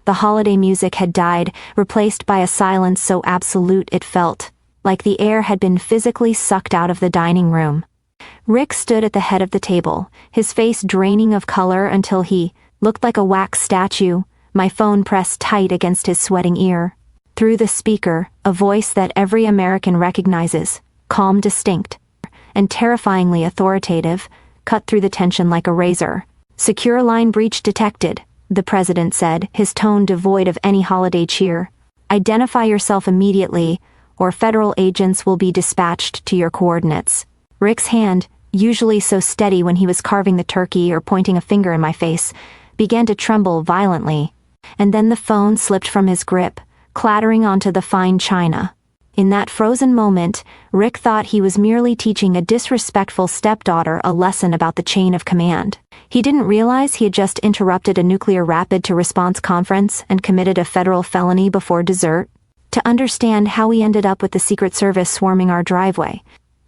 The holiday music had died, replaced by a silence so absolute it felt like the air had been physically sucked out of the dining room. Rick stood at the head of the table, his face draining of color until he looked like a wax statue, my phone pressed tight against his sweating ear. Through the speaker, a voice that every American recognizes, calm, distinct, and terrifyingly authoritative, cut through the tension like a razor. "Secure line breach detected," the president said, his tone devoid of any holiday cheer. "Identify yourself immediately, or federal agents will be dispatched to your coordinates." Rick's hand, usually so steady when he was carving the turkey or pointing a finger in my face, began to tremble violently. And then the phone slipped from his grip, clattering onto the fine china. In that frozen moment, Rick thought he was merely teaching a disrespectful stepdaughter a lesson about the chain of command. He didn't realize he had just interrupted a nuclear rapid-to-response conference and committed a federal felony before dessert. To understand how we ended up with the Secret Service swarming our driveway,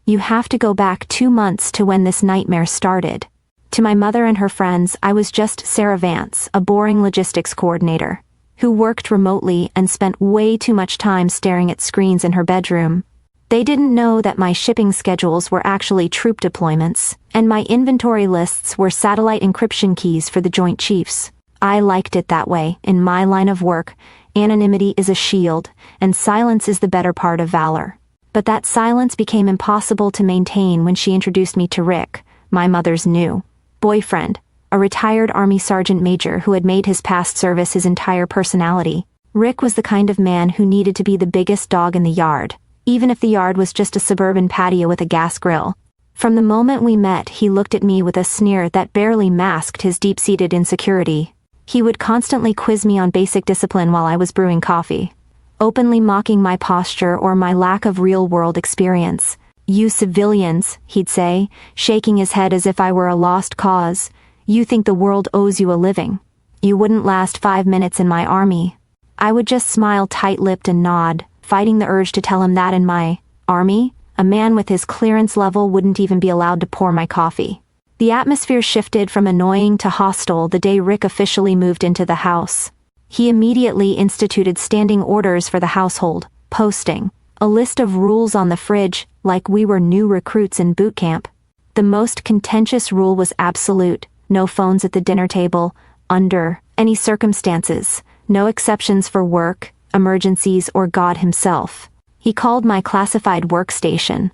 you have to go back 2 months to when this nightmare started. To my mother and her friends, I was just Sarah Vance, a boring logistics coordinator, who worked remotely and spent way too much time staring at screens in her bedroom. They didn't know that my shipping schedules were actually troop deployments, and my inventory lists were satellite encryption keys for the Joint Chiefs. I liked it that way. In my line of work, anonymity is a shield, and silence is the better part of valor. But that silence became impossible to maintain when she introduced me to Rick, my mother's new boyfriend, a retired Army sergeant major who had made his past service his entire personality. Rick was the kind of man who needed to be the biggest dog in the yard, even if the yard was just a suburban patio with a gas grill. From the moment we met, he looked at me with a sneer that barely masked his deep-seated insecurity. He would constantly quiz me on basic discipline while I was brewing coffee, openly mocking my posture or my lack of real-world experience. "You civilians," he'd say, shaking his head as if I were a lost cause, "you think the world owes you a living. You wouldn't last 5 minutes in my army." I would just smile tight-lipped and nod, fighting the urge to tell him that in my army, a man with his clearance level wouldn't even be allowed to pour my coffee. The atmosphere shifted from annoying to hostile the day Rick officially moved into the house. He immediately instituted standing orders for the household, posting a list of rules on the fridge like we were new recruits in boot camp. The most contentious rule was absolute: no phones at the dinner table, under any circumstances, no exceptions for work, emergencies, or God himself. He called my classified workstation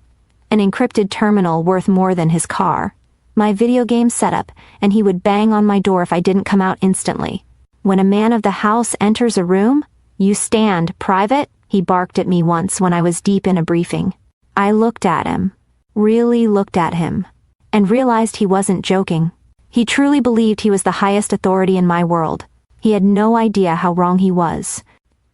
an encrypted terminal worth more than his car, my video game setup, and he would bang on my door if I didn't come out instantly. "When a man of the house enters a room, you stand, private," he barked at me once when I was deep in a briefing. I looked at him, really looked at him, and realized he wasn't joking. He truly believed he was the highest authority in my world. He had no idea how wrong he was.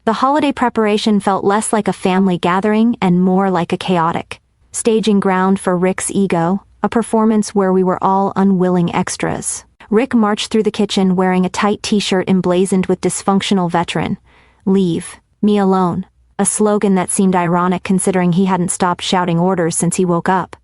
The holiday preparation felt less like a family gathering and more like a chaotic staging ground for Rick's ego, a performance where we were all unwilling extras. Rick marched through the kitchen wearing a tight t-shirt emblazoned with dysfunctional veteran. "Leave me alone," a slogan that seemed ironic considering he hadn't stopped shouting orders since he woke up.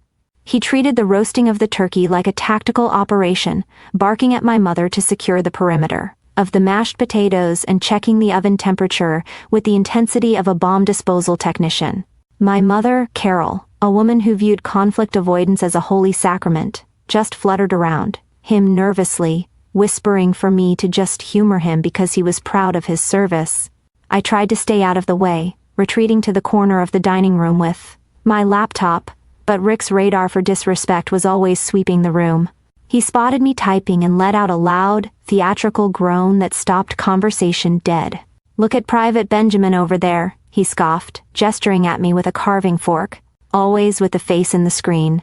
He treated the roasting of the turkey like a tactical operation, barking at my mother to secure the perimeter of the mashed potatoes and checking the oven temperature with the intensity of a bomb disposal technician. My mother, Carol, a woman who viewed conflict avoidance as a holy sacrament, just fluttered around him nervously, whispering for me to just humor him because he was proud of his service. I tried to stay out of the way, retreating to the corner of the dining room with my laptop, but Rick's radar for disrespect was always sweeping the room. He spotted me typing and let out a loud, theatrical groan that stopped conversation dead. "Look at Private Benjamin over there," he scoffed, gesturing at me with a carving fork, always with the face in the screen.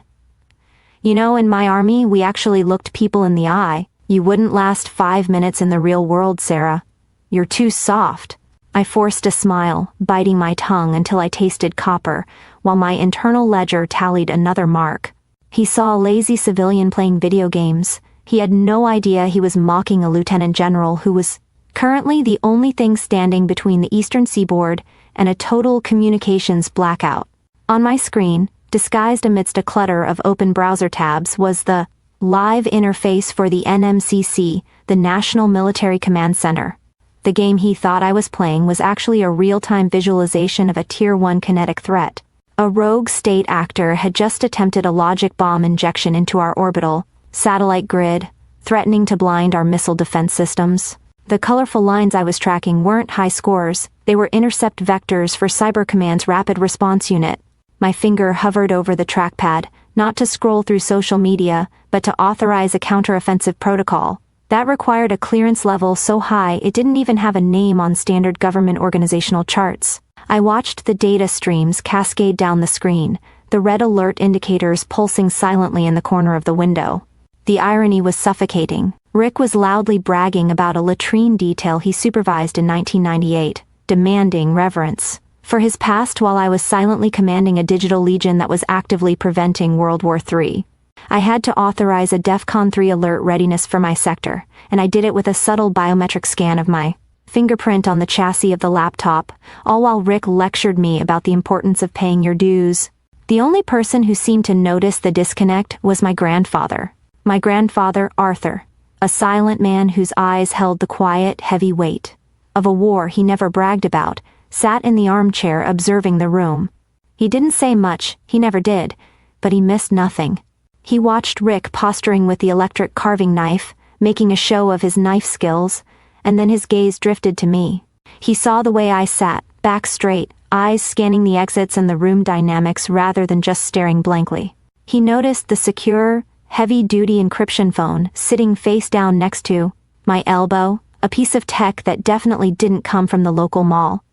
"You know, in my army, we actually looked people in the eye. You wouldn't last 5 minutes in the real world, Sarah. You're too soft." I forced a smile, biting my tongue until I tasted copper, while my internal ledger tallied another mark. He saw a lazy civilian playing video games. He had no idea he was mocking a lieutenant general who was currently the only thing standing between the eastern seaboard and a total communications blackout. On my screen, disguised amidst a clutter of open browser tabs, was the live interface for the NMCC, the National Military Command Center. The game he thought I was playing was actually a real-time visualization of a Tier 1 kinetic threat. A rogue state actor had just attempted a logic bomb injection into our orbital satellite grid, threatening to blind our missile defense systems. The colorful lines I was tracking weren't high scores, they were intercept vectors for Cyber Command's rapid response unit. My finger hovered over the trackpad, not to scroll through social media, but to authorize a counteroffensive protocol. That required a clearance level so high it didn't even have a name on standard government organizational charts. I watched the data streams cascade down the screen, the red alert indicators pulsing silently in the corner of the window. The irony was suffocating. Rick was loudly bragging about a latrine detail he supervised in 1998, demanding reverence for his past while I was silently commanding a digital legion that was actively preventing World War III. I had to authorize a DEFCON 3 alert readiness for my sector, and I did it with a subtle biometric scan of my fingerprint on the chassis of the laptop, all while Rick lectured me about the importance of paying your dues. The only person who seemed to notice the disconnect was my grandfather. My grandfather, Arthur, a silent man whose eyes held the quiet, heavy weight of a war he never bragged about, sat in the armchair observing the room. He didn't say much, he never did, but he missed nothing. He watched Rick posturing with the electric carving knife, making a show of his knife skills, and then his gaze drifted to me. He saw the way I sat, back straight, eyes scanning the exits and the room dynamics rather than just staring blankly. He noticed the secure, heavy-duty encryption phone sitting face down next to my elbow, a piece of tech that definitely didn't come from the local mall.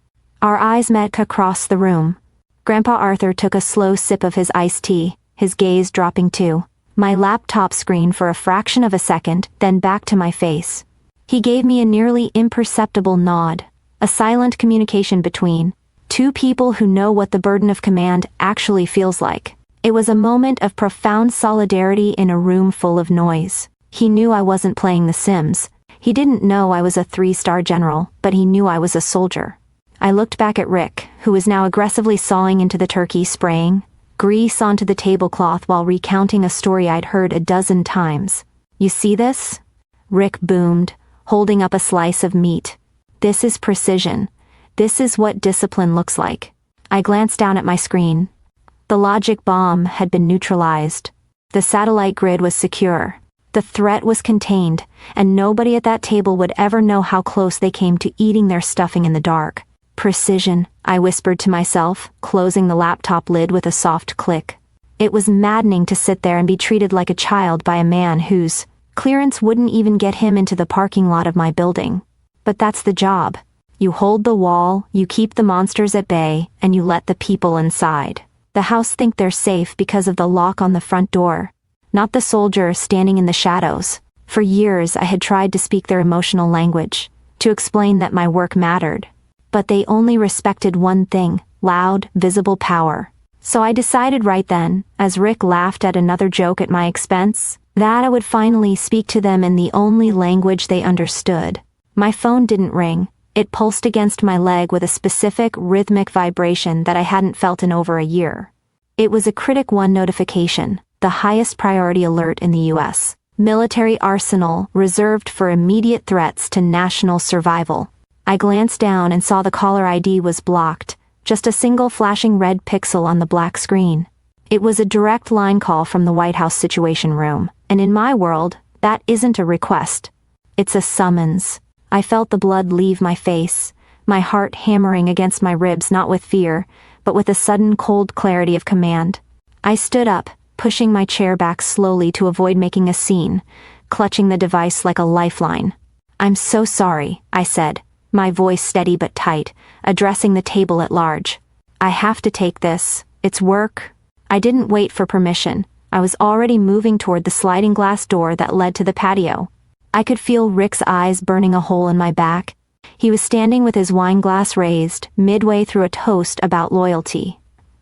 Our eyes met across the room. Grandpa Arthur took a slow sip of his iced tea, his gaze dropping to my laptop screen for a fraction of a second, then back to my face. He gave me a nearly imperceptible nod, a silent communication between two people who know what the burden of command actually feels like. It was a moment of profound solidarity in a room full of noise. He knew I wasn't playing The Sims. He didn't know I was a 3-star general, but he knew I was a soldier. I looked back at Rick, who was now aggressively sawing into the turkey, spraying grease onto the tablecloth while recounting a story I'd heard a dozen times. "You see this?" Rick boomed, holding up a slice of meat. "This is precision. This is what discipline looks like." I glanced down at my screen. The logic bomb had been neutralized. The satellite grid was secure. The threat was contained, and nobody at that table would ever know how close they came to eating their stuffing in the dark. "Precision," I whispered to myself, closing the laptop lid with a soft click. It was maddening to sit there and be treated like a child by a man whose clearance wouldn't even get him into the parking lot of my building. But that's the job. You hold the wall, you keep the monsters at bay, and you let the people inside. The house think they're safe because of the lock on the front door, not the soldier standing in the shadows. For years I had tried to speak their emotional language, to explain that my work mattered. But they only respected one thing: loud, visible power. So I decided right then, as Rick laughed at another joke at my expense, that I would finally speak to them in the only language they understood. My phone didn't ring. It pulsed against my leg with a specific, rhythmic vibration that I hadn't felt in over a year. It was a Critic 1 notification, the highest priority alert in the U.S. military arsenal reserved for immediate threats to national survival. I glanced down and saw the caller ID was blocked, just a single flashing red pixel on the black screen. It was a direct line call from the White House Situation Room, and in my world, that isn't a request. It's a summons. I felt the blood leave my face, my heart hammering against my ribs not with fear, but with a sudden cold clarity of command. I stood up, pushing my chair back slowly to avoid making a scene, clutching the device like a lifeline. "I'm so sorry," I said, my voice steady but tight, addressing the table at large. "I have to take this. It's work." I didn't wait for permission. I was already moving toward the sliding glass door that led to the patio. I could feel Rick's eyes burning a hole in my back. He was standing with his wine glass raised, midway through a toast about loyalty.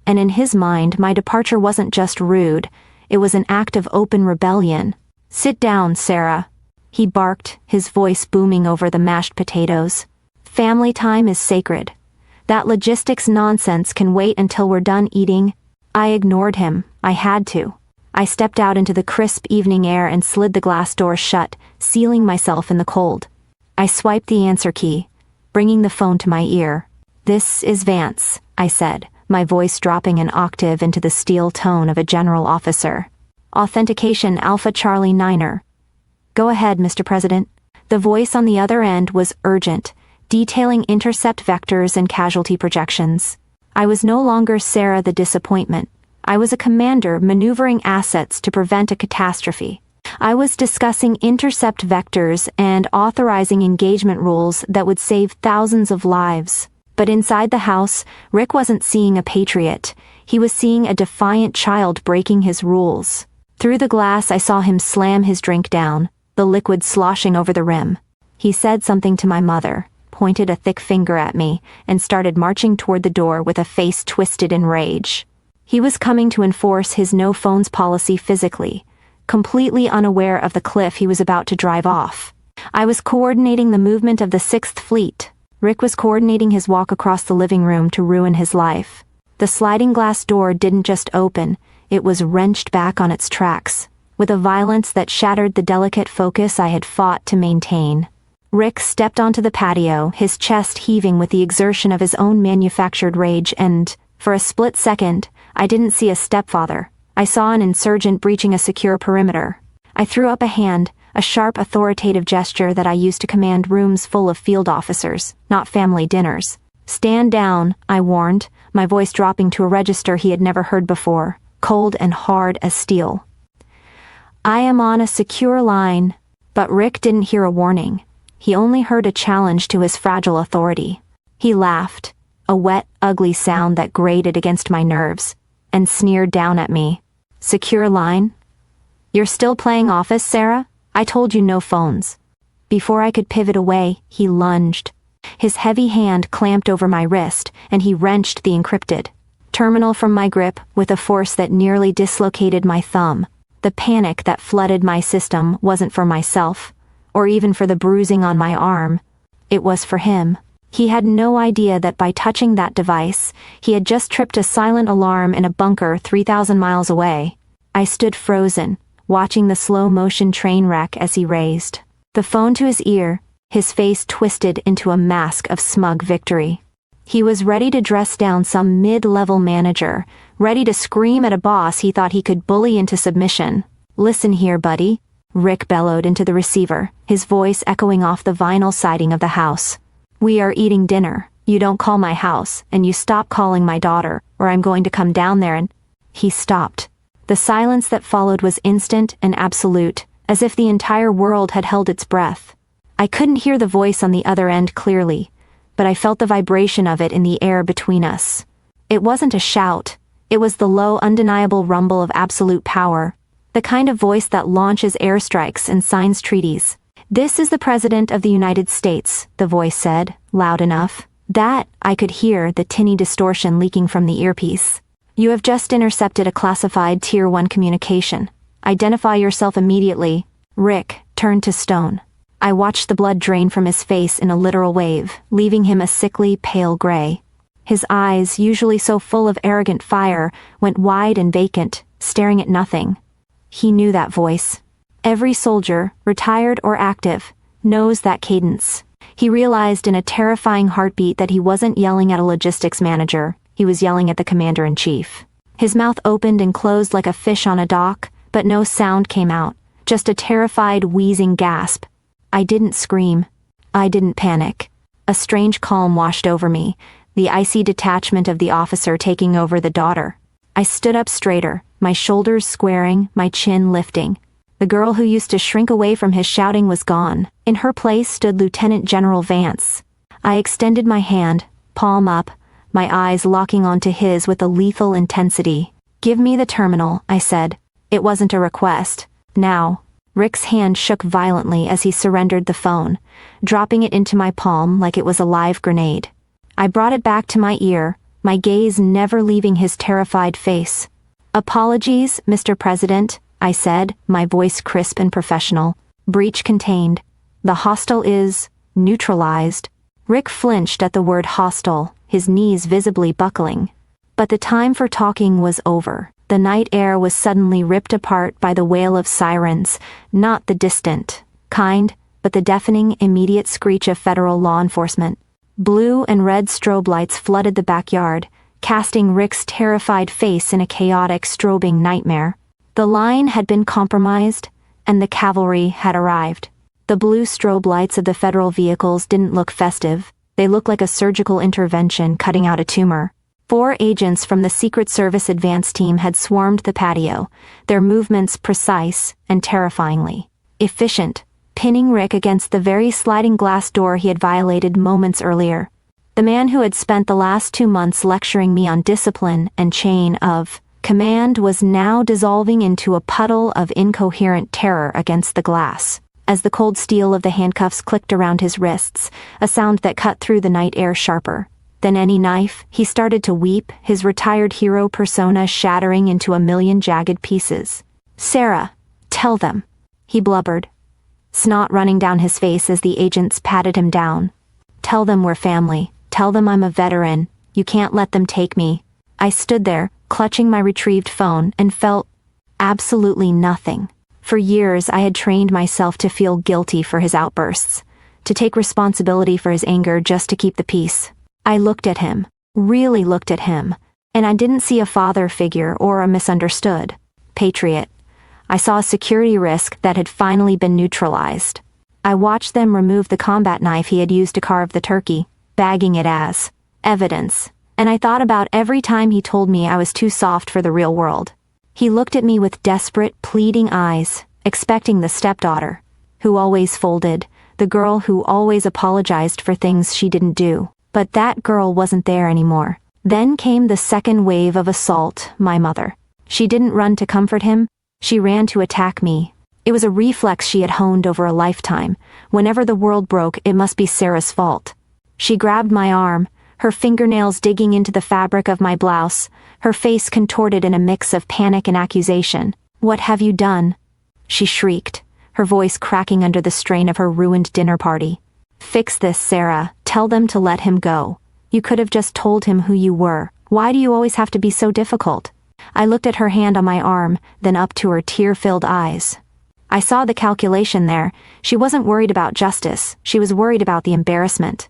And in his mind, my departure wasn't just rude, it was an act of open rebellion. "Sit down, Sarah," he barked, his voice booming over the mashed potatoes. "Family time is sacred. That logistics nonsense can wait until we're done eating." I ignored him. I had to. I stepped out into the crisp evening air and slid the glass door shut, sealing myself in the cold. I swiped the answer key, bringing the phone to my ear. "This is Vance," I said, my voice dropping an octave into the steel tone of a general officer. "Authentication Alpha Charlie Niner." "Go ahead, Mr. President." The voice on the other end was urgent, detailing intercept vectors and casualty projections. I was no longer Sarah the disappointment. I was a commander maneuvering assets to prevent a catastrophe. I was discussing intercept vectors and authorizing engagement rules that would save thousands of lives. But inside the house, Rick wasn't seeing a patriot. He was seeing a defiant child breaking his rules. Through the glass, I saw him slam his drink down, the liquid sloshing over the rim. He said something to my mother, pointed a thick finger at me, and started marching toward the door with a face twisted in rage. He was coming to enforce his no-phones policy physically, completely unaware of the cliff he was about to drive off. I was coordinating the movement of the Sixth Fleet. Rick was coordinating his walk across the living room to ruin his life. The sliding glass door didn't just open, it was wrenched back on its tracks, with a violence that shattered the delicate focus I had fought to maintain. Rick stepped onto the patio, his chest heaving with the exertion of his own manufactured rage, and, for a split second, I didn't see a stepfather. I saw an insurgent breaching a secure perimeter. I threw up a hand, a sharp authoritative gesture that I used to command rooms full of field officers, not family dinners. "Stand down," I warned, my voice dropping to a register he had never heard before, cold and hard as steel. "I am on a secure line." But Rick didn't hear a warning. He only heard a challenge to his fragile authority. He laughed, a wet, ugly sound that grated against my nerves, and sneered down at me. "Secure line? You're still playing office, Sarah? I told you no phones." Before I could pivot away, he lunged. His heavy hand clamped over my wrist, and he wrenched the encrypted terminal from my grip with a force that nearly dislocated my thumb. The panic that flooded my system wasn't for myself, or even for the bruising on my arm. It was for him. He had no idea that by touching that device, he had just tripped a silent alarm in a bunker 3,000 miles away. I stood frozen, watching the slow-motion train wreck as he raised the phone to his ear, his face twisted into a mask of smug victory. He was ready to dress down some mid-level manager, ready to scream at a boss he thought he could bully into submission. "Listen here, buddy," Rick bellowed into the receiver, his voice echoing off the vinyl siding of the house. "We are eating dinner. You don't call my house, and you stop calling my daughter, or I'm going to come down there and—" He stopped. The silence that followed was instant and absolute, as if the entire world had held its breath. I couldn't hear the voice on the other end clearly, but I felt the vibration of it in the air between us. It wasn't a shout. It was the low, undeniable rumble of absolute power, the kind of voice that launches airstrikes and signs treaties. "This is the President of the United States," the voice said, loud enough that I could hear the tinny distortion leaking from the earpiece. "You have just intercepted a classified Tier 1 communication. Identify yourself immediately." Rick turned to stone. I watched the blood drain from his face in a literal wave, leaving him a sickly, pale gray. His eyes, usually so full of arrogant fire, went wide and vacant, staring at nothing. He knew that voice. Every soldier, retired or active, knows that cadence. He realized in a terrifying heartbeat that he wasn't yelling at a logistics manager, he was yelling at the commander-in-chief. His mouth opened and closed like a fish on a dock, but no sound came out, just a terrified, wheezing gasp. I didn't scream. I didn't panic. A strange calm washed over me, the icy detachment of the officer taking over the daughter. I stood up straighter, my shoulders squaring, my chin lifting. The girl who used to shrink away from his shouting was gone. In her place stood Lieutenant General Vance. I extended my hand, palm up, my eyes locking onto his with a lethal intensity. "Give me the terminal," I said. It wasn't a request. Now. Rick's hand shook violently as he surrendered the phone, dropping it into my palm like it was a live grenade. I brought it back to my ear, my gaze never leaving his terrified face. "Apologies, Mr. President," I said, my voice crisp and professional. "Breach contained. The hostile is neutralized." Rick flinched at the word hostile, his knees visibly buckling. But the time for talking was over. The night air was suddenly ripped apart by the wail of sirens, not the distant kind, but the deafening, immediate screech of federal law enforcement. Blue and red strobe lights flooded the backyard, casting Rick's terrified face in a chaotic, strobing nightmare. The line had been compromised, and the cavalry had arrived. The blue strobe lights of the federal vehicles didn't look festive. They looked like a surgical intervention cutting out a tumor. 4 agents from the Secret Service advance team had swarmed the patio, their movements precise and terrifyingly efficient, pinning Rick against the very sliding glass door he had violated moments earlier. The man who had spent the last 2 months lecturing me on discipline and chain of command was now dissolving into a puddle of incoherent terror against the glass. As the cold steel of the handcuffs clicked around his wrists, a sound that cut through the night air sharper than any knife, he started to weep, his retired hero persona shattering into a million jagged pieces. "Sarah, tell them," he blubbered, snot running down his face as the agents patted him down. "Tell them we're family. Tell them I'm a veteran. You can't let them take me." I stood there, clutching my retrieved phone, and felt absolutely nothing. For years I had trained myself to feel guilty for his outbursts, to take responsibility for his anger just to keep the peace. I looked at him, really looked at him, and I didn't see a father figure or a misunderstood patriot. I saw a security risk that had finally been neutralized. I watched them remove the combat knife he had used to carve the turkey, bagging it as evidence, and I thought about every time he told me I was too soft for the real world. He looked at me with desperate, pleading eyes, expecting the stepdaughter, who always folded, the girl who always apologized for things she didn't do. But that girl wasn't there anymore. Then came the second wave of assault, my mother. She didn't run to comfort him, she ran to attack me. It was a reflex she had honed over a lifetime. Whenever the world broke, it must be Sarah's fault. She grabbed my arm, her fingernails digging into the fabric of my blouse, her face contorted in a mix of panic and accusation. "What have you done?" she shrieked, her voice cracking under the strain of her ruined dinner party. "Fix this, Sarah. Tell them to let him go. You could have just told him who you were. Why do you always have to be so difficult?" I looked at her hand on my arm, then up to her tear-filled eyes. I saw the calculation there. She wasn't worried about justice. She was worried about the embarrassment.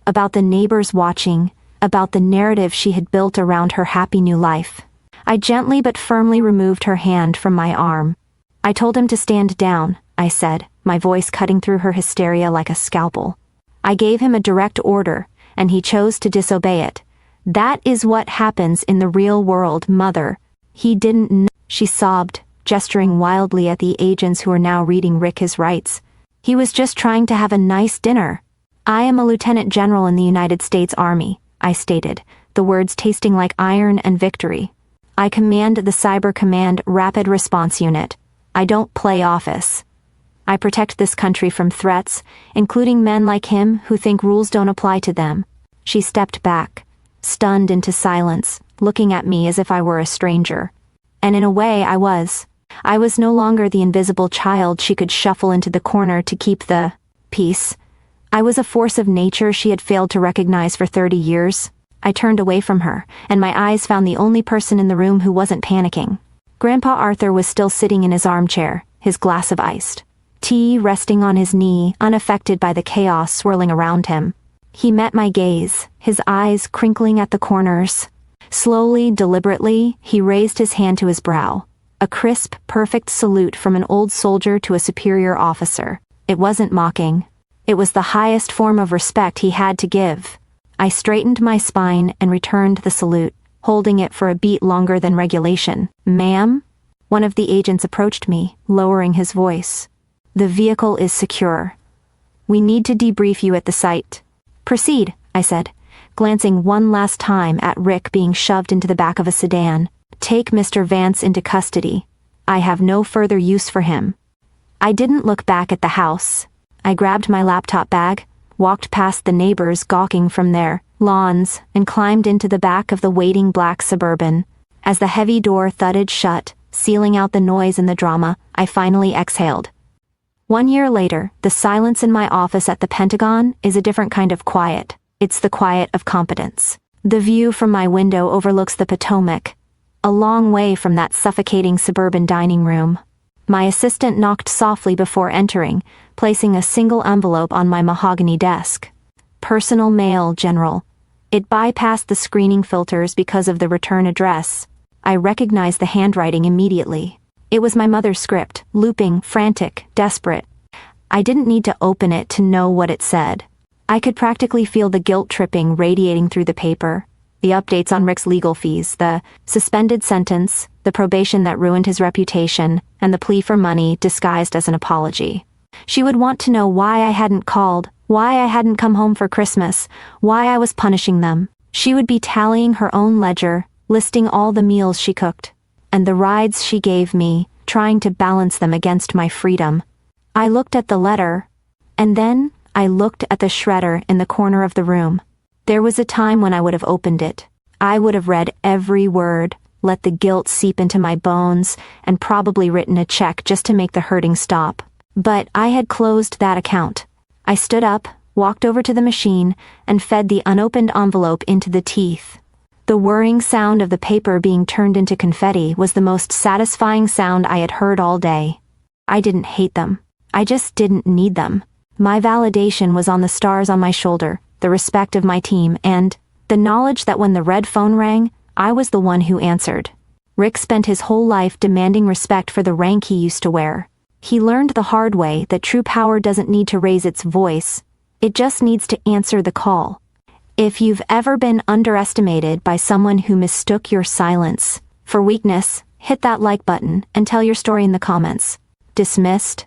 About the neighbors watching, about the narrative she had built around her happy new life. I gently but firmly removed her hand from my arm. "I told him to stand down," I said, my voice cutting through her hysteria like a scalpel. "I gave him a direct order, and he chose to disobey it. That is what happens in the real world, Mother. He didn't know," she sobbed, gesturing wildly at the agents who were now reading Rick his rights. "He was just trying to have a nice dinner." "I am a lieutenant general in the United States Army," I stated, the words tasting like iron and victory. "I command the Cyber Command Rapid Response Unit. I don't play office. I protect this country from threats, including men like him who think rules don't apply to them." She stepped back, stunned into silence, looking at me as if I were a stranger. And in a way I was. I was no longer the invisible child she could shuffle into the corner to keep the peace. I was a force of nature she had failed to recognize for 30 years. I turned away from her, and my eyes found the only person in the room who wasn't panicking. Grandpa Arthur was still sitting in his armchair, his glass of iced tea resting on his knee, unaffected by the chaos swirling around him. He met my gaze, his eyes crinkling at the corners. Slowly, deliberately, he raised his hand to his brow. A crisp, perfect salute from an old soldier to a superior officer. It wasn't mocking. It was the highest form of respect he had to give. I straightened my spine and returned the salute, holding it for a beat longer than regulation. "Ma'am?" One of the agents approached me, lowering his voice. "The vehicle is secure. We need to debrief you at the site." "Proceed," I said, glancing one last time at Rick being shoved into the back of a sedan. "Take Mr. Vance into custody. I have no further use for him." I didn't look back at the house. I grabbed my laptop bag, walked past the neighbors gawking from their lawns, and climbed into the back of the waiting black Suburban. As the heavy door thudded shut, sealing out the noise and the drama, I finally exhaled. 1 year later, the silence in my office at the Pentagon is a different kind of quiet. It's the quiet of competence. The view from my window overlooks the Potomac, a long way from that suffocating suburban dining room. My assistant knocked softly before entering, placing a single envelope on my mahogany desk. Personal mail, General. It bypassed the screening filters because of the return address. I recognized the handwriting immediately. It was my mother's script, looping, frantic, desperate. I didn't need to open it to know what it said. I could practically feel the guilt tripping radiating through the paper. The updates on Rick's legal fees, the suspended sentence, the probation that ruined his reputation, and the plea for money disguised as an apology. She would want to know why I hadn't called, why I hadn't come home for Christmas, why I was punishing them. She would be tallying her own ledger, listing all the meals she cooked, and the rides she gave me, trying to balance them against my freedom. I looked at the letter, and then I looked at the shredder in the corner of the room. There was a time when I would have opened it. I would have read every word, let the guilt seep into my bones, and probably written a check just to make the hurting stop. But I had closed that account. I stood up, walked over to the machine, and fed the unopened envelope into the teeth. The whirring sound of the paper being turned into confetti was the most satisfying sound I had heard all day. I didn't hate them. I just didn't need them. My validation was on the stars on my shoulder, the respect of my team, and the knowledge that when the red phone rang, I was the one who answered. Rick spent his whole life demanding respect for the rank he used to wear. He learned the hard way that true power doesn't need to raise its voice. It just needs to answer the call. If you've ever been underestimated by someone who mistook your silence for weakness, hit that like button and tell your story in the comments. Dismissed?